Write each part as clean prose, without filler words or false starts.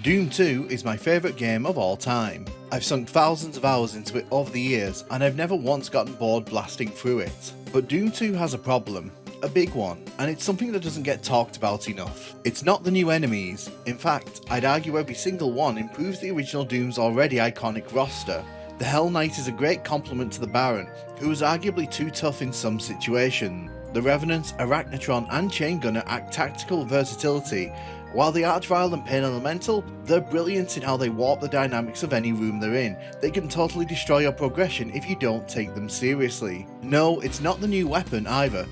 Doom 2 is my favourite game of all time. I've sunk thousands of hours into it over the years and I've never once gotten bored blasting through it. But Doom 2 has a problem, a big one, and it's something that doesn't get talked about enough. It's not the new enemies. In fact, I'd argue every single one improves the original Doom's already iconic roster. The Hell Knight is a great compliment to the Baron, who was arguably too tough in some situations. The Revenant, Arachnotron and Chain Gunner add tactical versatility, while the Archvile and Pain Elemental, they're brilliant in how they warp the dynamics of any room they're in. They can totally destroy your progression if you don't take them seriously. No, it's not the new weapon either.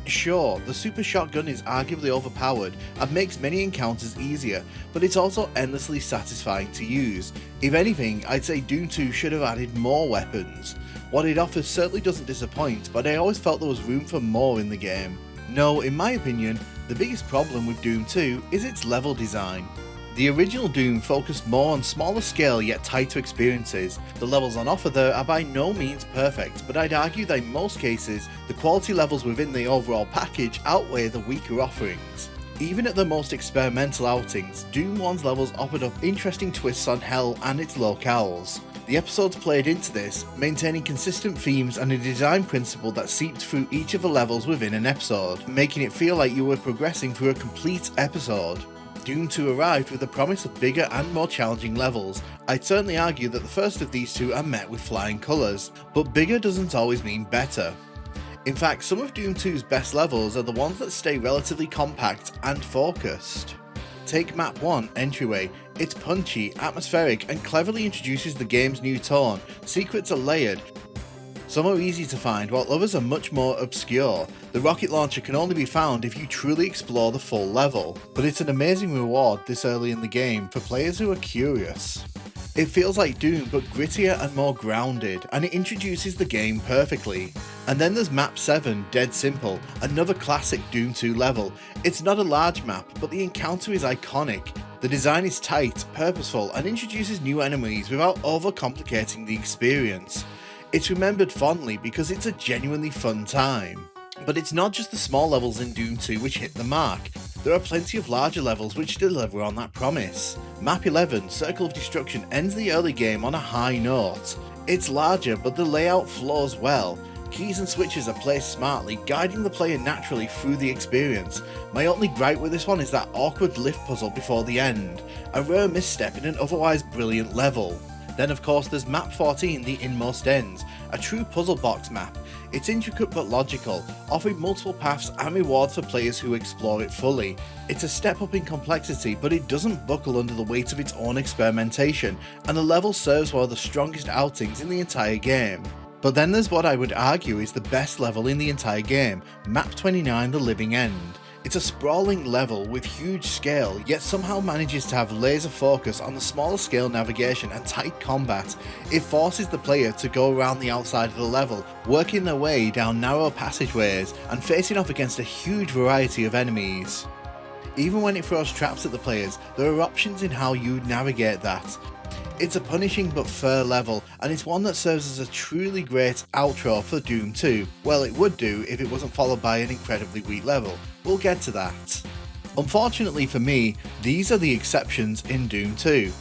Sure, the super shotgun is arguably overpowered and makes many encounters easier, but it's also endlessly satisfying to use. If anything, I'd say Doom 2 should have added more weapons. What it offers certainly doesn't disappoint, but I always felt there was room for more in the game. No, in my opinion, the biggest problem with Doom 2 is its level design. The original Doom focused more on smaller scale yet tighter experiences. The levels on offer there are by no means perfect, but I'd argue that in most cases, the quality levels within the overall package outweigh the weaker offerings. Even at the most experimental outings, Doom 1's levels offered up interesting twists on Hell and its locales. The episodes played into this, maintaining consistent themes and a design principle that seeped through each of the levels within an episode, making it feel like you were progressing through a complete episode. Doom 2 arrived with the promise of bigger and more challenging levels. I'd certainly argue that the first of these two are met with flying colours, but bigger doesn't always mean better. In fact, some of Doom 2's best levels are the ones that stay relatively compact and focused. Take Map 1, Entryway. It's punchy, atmospheric, and cleverly introduces the game's new tone. Secrets are layered. Some are easy to find, while others are much more obscure. The rocket launcher can only be found if you truly explore the full level, but it's an amazing reward this early in the game for players who are curious. It feels like Doom, but grittier and more grounded, and it introduces the game perfectly. And then there's Map 7, Dead Simple, another classic Doom 2 level. It's not a large map, but the encounter is iconic. The design is tight, purposeful, and introduces new enemies without overcomplicating the experience. It's remembered fondly because it's a genuinely fun time. But it's not just the small levels in Doom 2 which hit the mark. There are plenty of larger levels which deliver on that promise. Map 11, Circle of Destruction, ends the early game on a high note. It's larger, but the layout flows well. Keys and switches are placed smartly, guiding the player naturally through the experience. My only gripe with this one is that awkward lift puzzle before the end, a rare misstep in an otherwise brilliant level. Then of course there's Map 14, The Inmost Ends, a true puzzle box map. It's intricate but logical, offering multiple paths and rewards for players who explore it fully. It's a step up in complexity, but it doesn't buckle under the weight of its own experimentation, and the level serves one of the strongest outings in the entire game. But then there's what I would argue is the best level in the entire game, Map 29, The Living End. It's a sprawling level with huge scale, yet somehow manages to have laser focus on the smaller scale navigation and tight combat. It forces the player to go around the outside of the level, working their way down narrow passageways and facing off against a huge variety of enemies. Even when it throws traps at the players, there are options in how you navigate that. It's a punishing but fair level, and it's one that serves as a truly great outro for Doom 2. Well, it would do if it wasn't followed by an incredibly weak level. We'll get to that. Unfortunately for me, these are the exceptions in Doom 2.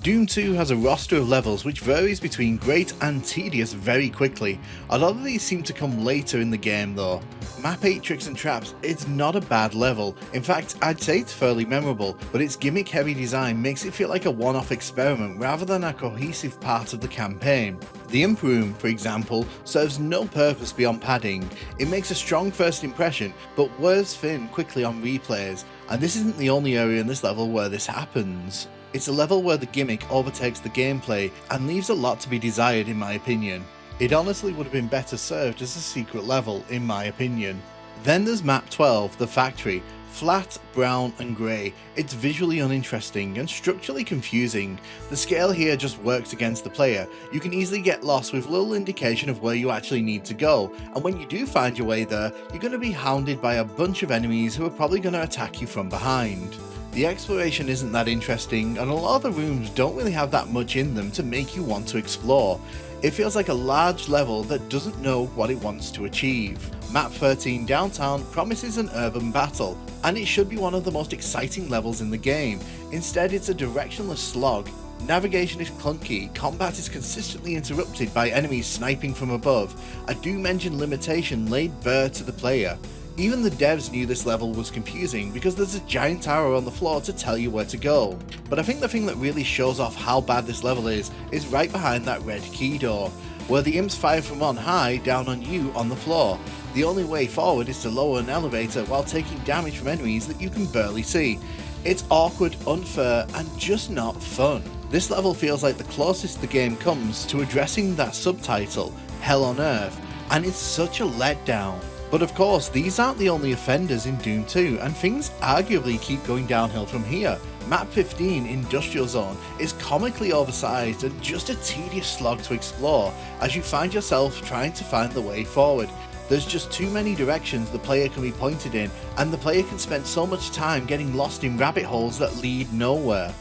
Doom 2 has a roster of levels which varies between great and tedious very quickly. A lot of these seem to come later in the game though. Map 8 Tricks and Traps, it's not a bad level. In fact, I'd say it's fairly memorable, but its gimmick heavy design makes it feel like a one-off experiment rather than a cohesive part of the campaign. The Imp Room, for example, serves no purpose beyond padding. It makes a strong first impression, but wears thin quickly on replays, and this isn't the only area in this level where this happens. It's a level where the gimmick overtakes the gameplay and leaves a lot to be desired in my opinion. It honestly would have been better served as a secret level in my opinion. Then there's Map 12, The Factory. Flat, brown and grey, it's visually uninteresting and structurally confusing. The scale here just works against the player. You can easily get lost with little indication of where you actually need to go, and when you do find your way there, you're going to be hounded by a bunch of enemies who are probably going to attack you from behind. The exploration isn't that interesting, and a lot of the rooms don't really have that much in them to make you want to explore. It feels like a large level that doesn't know what it wants to achieve. Map 13 Downtown promises an urban battle, and it should be one of the most exciting levels in the game. Instead, it's a directionless slog. Navigation is clunky, combat is consistently interrupted by enemies sniping from above, a Doom engine limitation laid bare to the player. Even the devs knew this level was confusing because there's a giant arrow on the floor to tell you where to go. But I think the thing that really shows off how bad this level is right behind that red key door, where the imps fire from on high down on you on the floor. The only way forward is to lower an elevator while taking damage from enemies that you can barely see. It's awkward, unfair, and just not fun. This level feels like the closest the game comes to addressing that subtitle, Hell on Earth, and it's such a letdown. But of course, these aren't the only offenders in Doom 2, and things arguably keep going downhill from here. Map 15, Industrial Zone, is comically oversized and just a tedious slog to explore as you find yourself trying to find the way forward. There's just too many directions the player can be pointed in, and the player can spend so much time getting lost in rabbit holes that lead nowhere.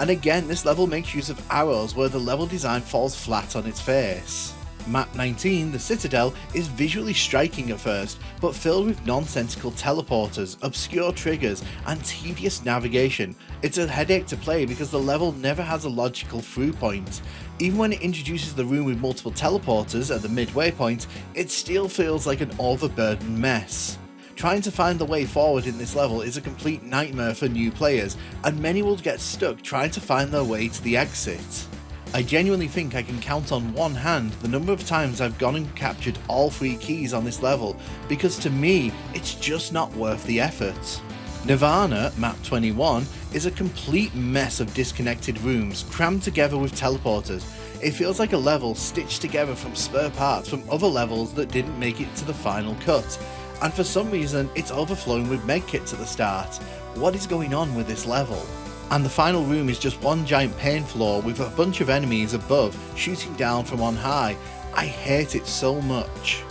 And again, this level makes use of arrows where the level design falls flat on its face. Map 19, the Citadel, is visually striking at first, but filled with nonsensical teleporters, obscure triggers, and tedious navigation. It's a headache to play because the level never has a logical through point. Even when it introduces the room with multiple teleporters at the midway point, it still feels like an overburdened mess. Trying to find the way forward in this level is a complete nightmare for new players, and many will get stuck trying to find their way to the exit. I genuinely think I can count on one hand the number of times I've gone and captured all 3 keys on this level, because to me, it's just not worth the effort. Nirvana, Map 21, is a complete mess of disconnected rooms crammed together with teleporters. It feels like a level stitched together from spare parts from other levels that didn't make it to the final cut, and for some reason it's overflowing with medkits at the start. What is going on with this level? And the final room is just one giant pain floor with a bunch of enemies above shooting down from on high. I hate it so much.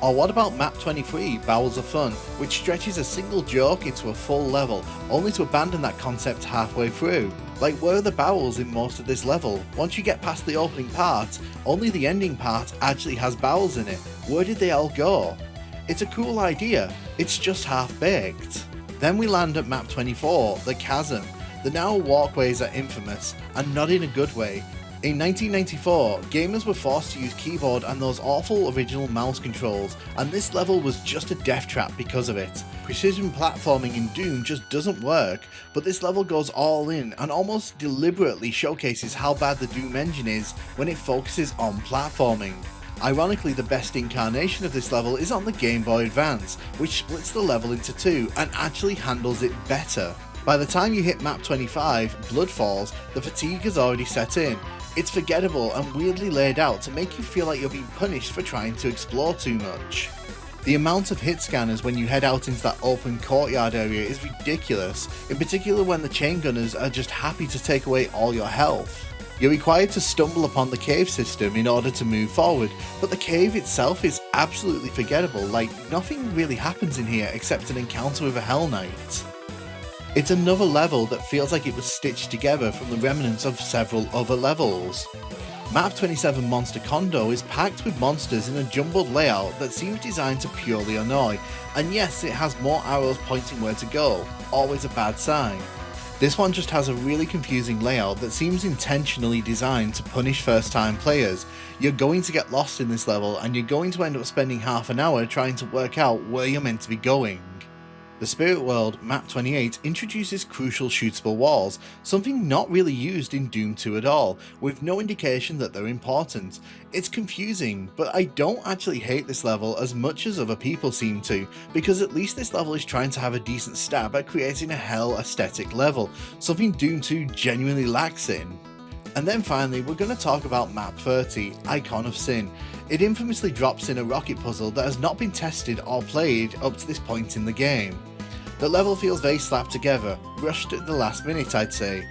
Or what about Map 23, Bowels of Fun, which stretches a single joke into a full level, only to abandon that concept halfway through? Like, where are the bowels in most of this level? Once you get past the opening part, only the ending part actually has bowels in it. Where did they all go? It's a cool idea, it's just half-baked. Then we land at Map 24, the Chasm. The narrow walkways are infamous, and not in a good way. In 1994, gamers were forced to use keyboard and those awful original mouse controls, and this level was just a death trap because of it. Precision platforming in Doom just doesn't work, but this level goes all in and almost deliberately showcases how bad the Doom engine is when it focuses on platforming. Ironically, the best incarnation of this level is on the Game Boy Advance, which splits the level into 2 and actually handles it better. By the time you hit Map 25, Blood Falls, the fatigue has already set in. It's forgettable and weirdly laid out to make you feel like you're being punished for trying to explore too much. The amount of hit scanners when you head out into that open courtyard area is ridiculous, in particular when the chain gunners are just happy to take away all your health. You're required to stumble upon the cave system in order to move forward, but the cave itself is absolutely forgettable, like nothing really happens in here except an encounter with a Hell Knight. It's another level that feels like it was stitched together from the remnants of several other levels. Map 27 Monster Condo is packed with monsters in a jumbled layout that seems designed to purely annoy, and yes, it has more arrows pointing where to go, always a bad sign. This one just has a really confusing layout that seems intentionally designed to punish first time players. You're going to get lost in this level and you're going to end up spending half an hour trying to work out where you're meant to be going. The Spirit World, Map 28, introduces crucial shootable walls, something not really used in Doom 2 at all, with no indication that they're important. It's confusing, but I don't actually hate this level as much as other people seem to, because at least this level is trying to have a decent stab at creating a hell aesthetic level, something Doom 2 genuinely lacks in. And then finally, we're going to talk about Map 30, Icon of Sin. It infamously drops in a rocket puzzle that has not been tested or played up to this point in the game. The level feels very slapped together, rushed at the last minute I'd say.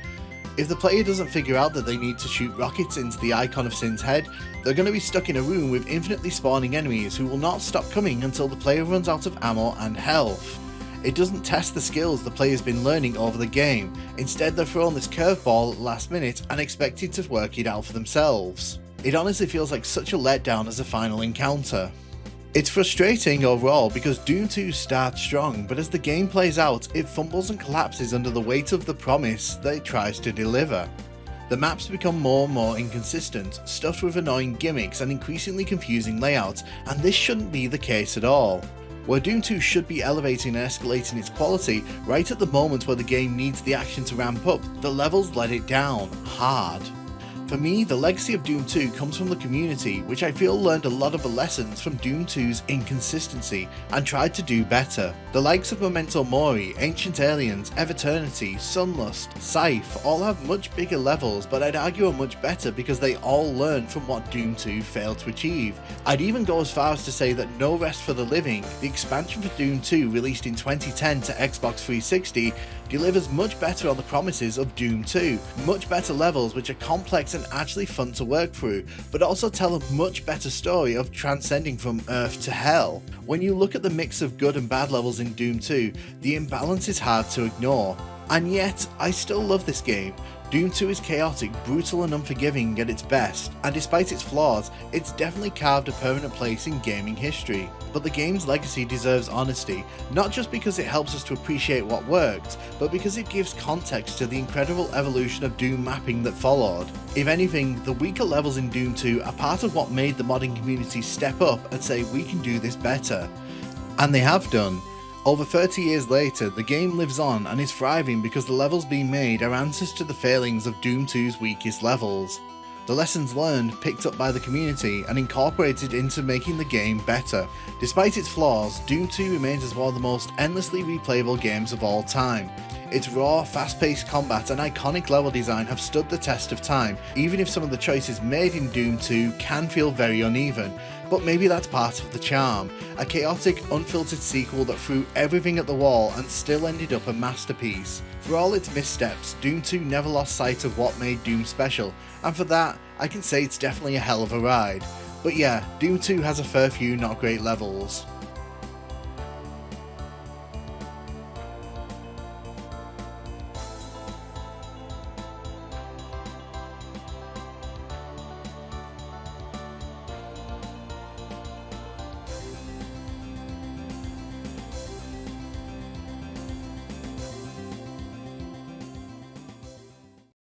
If the player doesn't figure out that they need to shoot rockets into the Icon of Sin's head, they're going to be stuck in a room with infinitely spawning enemies who will not stop coming until the player runs out of ammo and health. It doesn't test the skills the player's been learning over the game. Instead, they're thrown this curveball at the last minute and expected to work it out for themselves. It honestly feels like such a letdown as a final encounter. It's frustrating overall because Doom 2 starts strong, but as the game plays out, it fumbles and collapses under the weight of the promise that it tries to deliver. The maps become more and more inconsistent, stuffed with annoying gimmicks and increasingly confusing layouts, and this shouldn't be the case at all. Where Doom 2 should be elevating and escalating its quality, right at the moment where the game needs the action to ramp up, the levels let it down, hard. For me, the legacy of Doom 2 comes from the community, which I feel learned a lot of the lessons from Doom 2's inconsistency and tried to do better. The likes of Memento Mori, Ancient Aliens, Evernity, Sunlust, Scythe all have much bigger levels, but I'd argue are much better because they all learned from what Doom 2 failed to achieve. I'd even go as far as to say that No Rest for the Living, the expansion for Doom 2 released in 2010 to Xbox 360, delivers much better on the promises of Doom 2, much better levels which are complex and actually fun to work through, but also tell a much better story of transcending from Earth to Hell. When you look at the mix of good and bad levels in Doom 2, the imbalance is hard to ignore. And yet, I still love this game. Doom 2 is chaotic, brutal and unforgiving at its best, and despite its flaws, it's definitely carved a permanent place in gaming history. But the game's legacy deserves honesty, not just because it helps us to appreciate what worked, but because it gives context to the incredible evolution of Doom mapping that followed. If anything, the weaker levels in Doom 2 are part of what made the modding community step up and say we can do this better. And they have done. Over 30 years later, the game lives on and is thriving because the levels being made are answers to the failings of Doom 2's weakest levels. The lessons learned picked up by the community and incorporated into making the game better. Despite its flaws, Doom 2 remains as one of the most endlessly replayable games of all time. Its raw, fast-paced combat and iconic level design have stood the test of time, even if some of the choices made in Doom 2 can feel very uneven. But maybe that's part of the charm. A chaotic, unfiltered sequel that threw everything at the wall and still ended up a masterpiece. For all its missteps, Doom 2 never lost sight of what made Doom special, and for that, I can say it's definitely a hell of a ride. But yeah, Doom 2 has a fair few not great levels.